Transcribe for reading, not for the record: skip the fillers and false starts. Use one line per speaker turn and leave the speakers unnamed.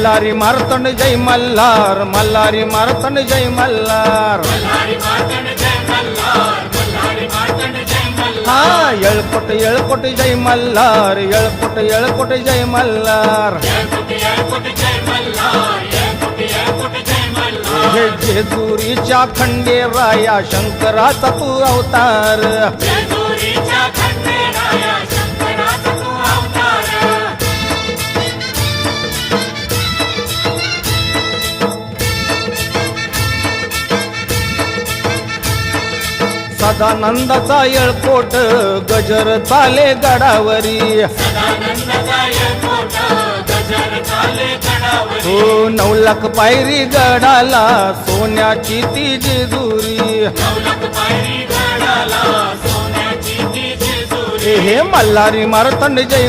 मल्हारी मारतंड जय मल्हार, मल्हारी मारतंड जय मल्हार. हा येळकोट येळकोट जय मल्हार, येळकोट येळकोट जय मल्हार. हे जेजुरीच्या खंडेराया शंकराचा तू अवतार. सदानंदाचा येळकोट गजर चाले गडावरी. हो 9 लाख पायरी गडाला सोन्याची ती जेजुरी. हे मल्हारी मारतंड जय